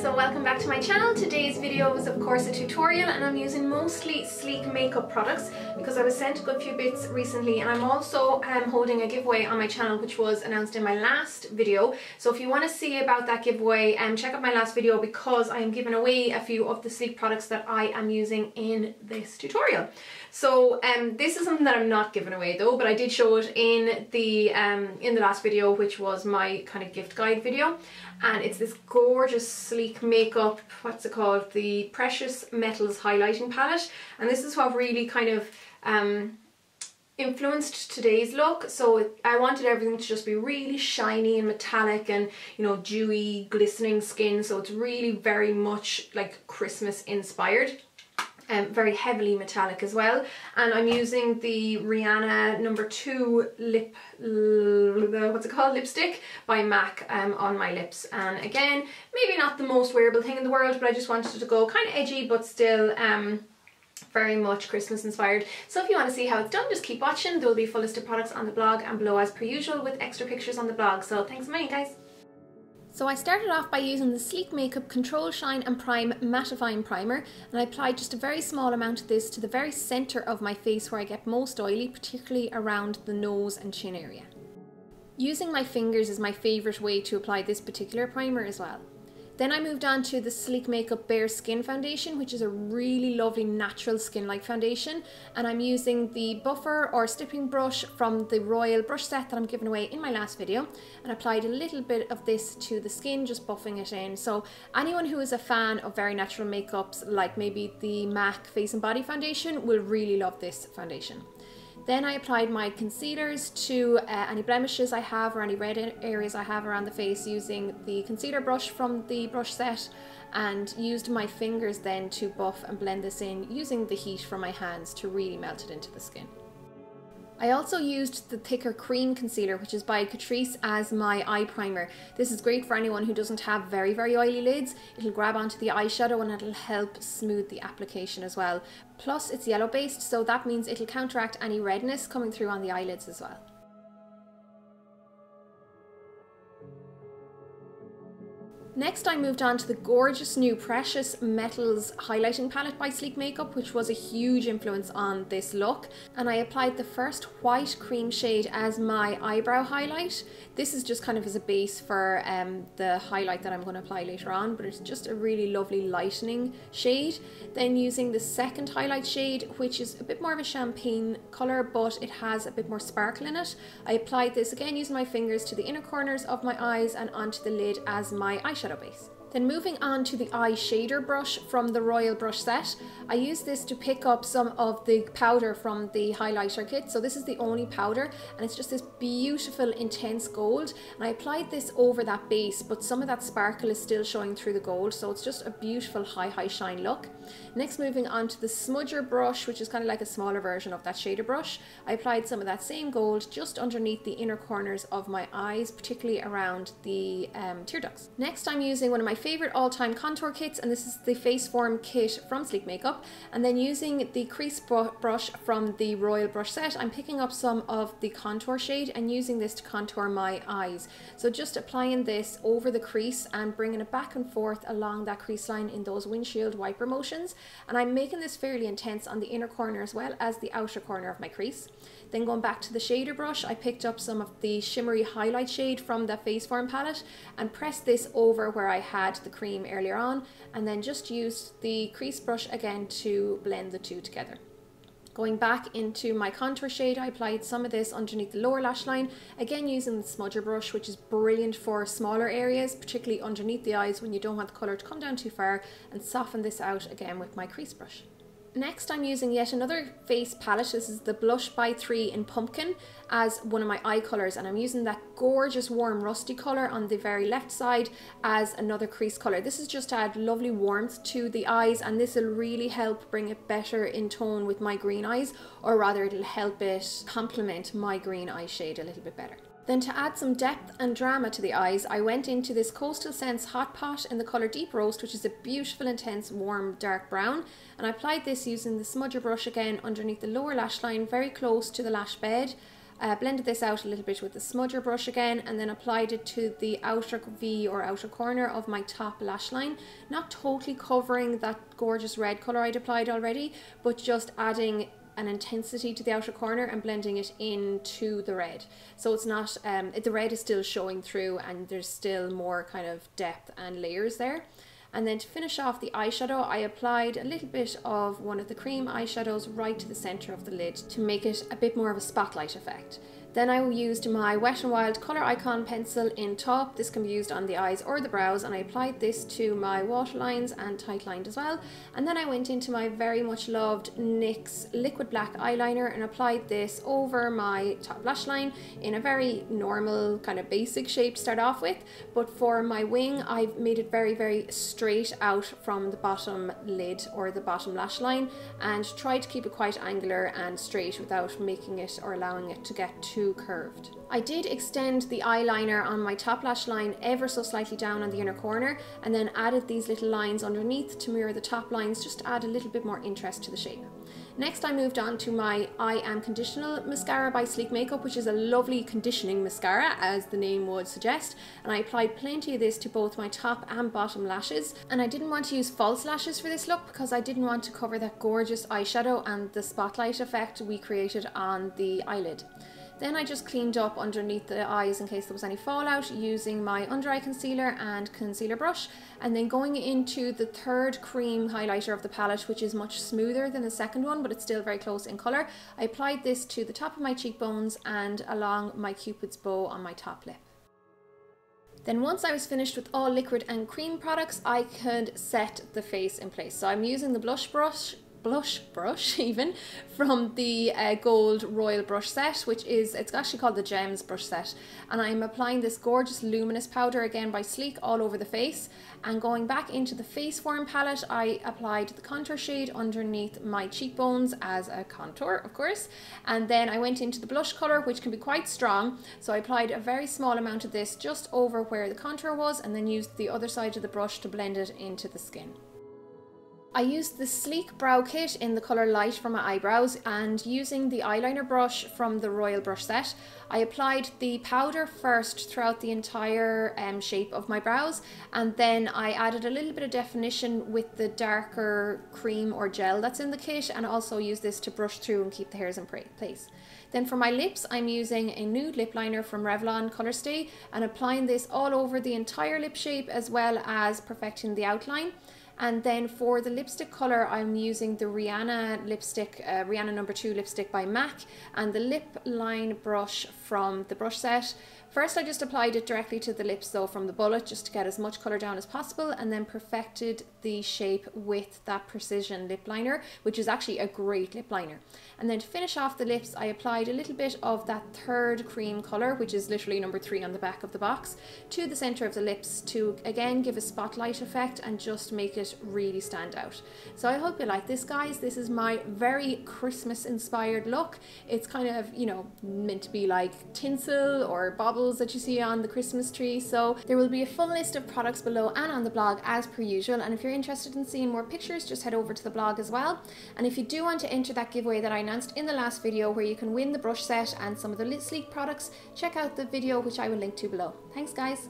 So welcome back to my channel. Today's video is of course a tutorial and I'm using mostly sleek makeup products because I was sent a good few bits recently, and I'm also holding a giveaway on my channel which was announced in my last video. So if you want to see about that giveaway, check out my last video because I am giving away a few of the sleek products that I am using in this tutorial. So this is something that I'm not giving away though, but I did show it in the last video, which was my kind of gift guide video. And it's this gorgeous sleek makeup, what's it called, the Precious Metals highlighting palette, and this is what really kind of influenced today's look. So I wanted everything to just be really shiny and metallic and, you know, dewy glistening skin, so it's really very much like Christmas inspired. Very heavily metallic as well, and I'm using the Rihanna #2 lipstick by MAC on my lips. And again, maybe not the most wearable thing in the world, but I just wanted it to go kind of edgy but still very much Christmas inspired. So if you want to see how it's done, just keep watching. There will be a full list of products on the blog and below as per usual, with extra pictures on the blog. So thanks a million, guys. So I started off by using the Sleek Makeup Control Shine and Prime Mattifying Primer, and I applied just a very small amount of this to the very centre of my face where I get most oily, particularly around the nose and chin area. Using my fingers is my favourite way to apply this particular primer as well. Then I moved on to the Sleek Makeup Bare Skin Foundation, which is a really lovely natural skin-like foundation, and I'm using the buffer or stippling brush from the Royal brush set that I'm giving away in my last video, and applied a little bit of this to the skin, just buffing it in. So anyone who is a fan of very natural makeups, like maybe the MAC Face and Body Foundation, will really love this foundation. Then I applied my concealers to any blemishes I have or any red areas I have around the face using the concealer brush from the brush set, and used my fingers then to buff and blend this in using the heat from my hands to really melt it into the skin. I also used the thicker cream concealer, which is by Catrice, as my eye primer. This is great for anyone who doesn't have very oily lids. It'll grab onto the eyeshadow and it'll help smooth the application as well. Plus it's yellow based, so that means it'll counteract any redness coming through on the eyelids as well. Next I moved on to the gorgeous new Precious Metals highlighting palette by Sleek Makeup, which was a huge influence on this look, and I applied the first white cream shade as my eyebrow highlight. This is just kind of as a base for the highlight that I'm going to apply later on, but it's just a really lovely lightening shade. Then using the second highlight shade, which is a bit more of a champagne colour but it has a bit more sparkle in it, I applied this again using my fingers to the inner corners of my eyes and onto the lid as my eyeshadow base. Then moving on to the eye shader brush from the Royal brush set, I use this to pick up some of the powder from the highlighter kit. So this is the only powder, and it's just this beautiful intense gold, and I applied this over that base, but some of that sparkle is still showing through the gold, so it's just a beautiful high shine look. Next, moving on to the smudger brush, which is kind of like a smaller version of that shader brush, I applied some of that same gold just underneath the inner corners of my eyes, particularly around the tear ducts. Next, I'm using one of my favorite all-time contour kits, and this is the Face Form kit from Sleek Makeup, and then using the crease brush from the Royal brush set, I'm picking up some of the contour shade and using this to contour my eyes. So just applying this over the crease and bringing it back and forth along that crease line in those windshield wiper motions, and I'm making this fairly intense on the inner corner as well as the outer corner of my crease. Then going back to the shader brush, I picked up some of the shimmery highlight shade from the Face Form palette and pressed this over where I had the cream earlier on, and then just used the crease brush again to blend the two together. Going back into my contour shade, I applied some of this underneath the lower lash line, again using the smudger brush, which is brilliant for smaller areas, particularly underneath the eyes when you don't want the colour to come down too far, and soften this out again with my crease brush. Next, I'm using yet another face palette. This is the Blush by 3 in Pumpkin as one of my eye colours, and I'm using that gorgeous warm rusty colour on the very left side as another crease colour. This is just to add lovely warmth to the eyes, and this will really help bring it better in tone with my green eyes, or rather it'll help it complement my green eye shade a little bit better. Then to add some depth and drama to the eyes, I went into this Coastal Scents Hot Pot in the colour Deep Roast, which is a beautiful, intense, warm, dark brown. And I applied this using the smudger brush again underneath the lower lash line, very close to the lash bed. Blended this out a little bit with the smudger brush again, and then applied it to the outer V or outer corner of my top lash line. Not totally covering that gorgeous red colour I'd applied already, but just adding an intensity to the outer corner and blending it into the red. So it's not, the red is still showing through and there's still more kind of depth and layers there. And then to finish off the eyeshadow, I applied a little bit of one of the cream eyeshadows right to the center of the lid to make it a bit more of a spotlight effect. Then I used my Wet n Wild Colour Icon pencil in Taupe. This can be used on the eyes or the brows, and I applied this to my waterlines and tight lined as well. And then I went into my very much loved NYX liquid black eyeliner and applied this over my top lash line in a very normal kind of basic shape to start off with. But for my wing, I've made it very, very straight out from the bottom lid or the bottom lash line, and tried to keep it quite angular and straight without making it or allowing it to get too curved. I did extend the eyeliner on my top lash line ever so slightly down on the inner corner, and then added these little lines underneath to mirror the top lines, just to add a little bit more interest to the shape. Next I moved on to my I Am Conditional mascara by LetzMakeup, which is a lovely conditioning mascara as the name would suggest, and I applied plenty of this to both my top and bottom lashes. And I didn't want to use false lashes for this look because I didn't want to cover that gorgeous eyeshadow and the spotlight effect we created on the eyelid. Then I just cleaned up underneath the eyes in case there was any fallout using my under eye concealer and concealer brush, and then going into the third cream highlighter of the palette, which is much smoother than the second one but it's still very close in colour. I applied this to the top of my cheekbones and along my cupid's bow on my top lip. Then once I was finished with all liquid and cream products, I could set the face in place. So I'm using the blush brush even from the gold royal brush set, which is, it's actually called the Gems brush set, and I'm applying this gorgeous luminous powder again by Sleek all over the face. And going back into the face form palette, I applied the contour shade underneath my cheekbones as a contour, of course, and then I went into the blush color, which can be quite strong, so I applied a very small amount of this just over where the contour was, and then used the other side of the brush to blend it into the skin. I used the Sleek Brow Kit in the colour Light for my eyebrows, and using the eyeliner brush from the Royal brush set, I applied the powder first throughout the entire shape of my brows, and then I added a little bit of definition with the darker cream or gel that's in the kit, and also use this to brush through and keep the hairs in place. Then for my lips, I'm using a nude lip liner from Revlon ColorStay and applying this all over the entire lip shape as well as perfecting the outline. And then for the lipstick colour, I'm using the Rihanna lipstick, Rihanna No. 2 lipstick by MAC, and the lip line brush from the brush set. First I just applied it directly to the lips though from the bullet, just to get as much colour down as possible, and then perfected the shape with that Precision lip liner, which is actually a great lip liner. And then to finish off the lips, I applied a little bit of that third cream colour, which is literally number 3 on the back of the box, to the centre of the lips to again give a spotlight effect and just make it really stand out. So I hope you like this, guys. This is my very Christmas inspired look. It's kind of, you know, meant to be like tinsel or baubles that you see on the Christmas tree. So there will be a full list of products below and on the blog as per usual, and if you're interested in seeing more pictures, just head over to the blog as well. And if you do want to enter that giveaway that I announced in the last video where you can win the brush set and some of the Sleek products, check out the video which I will link to below. Thanks guys.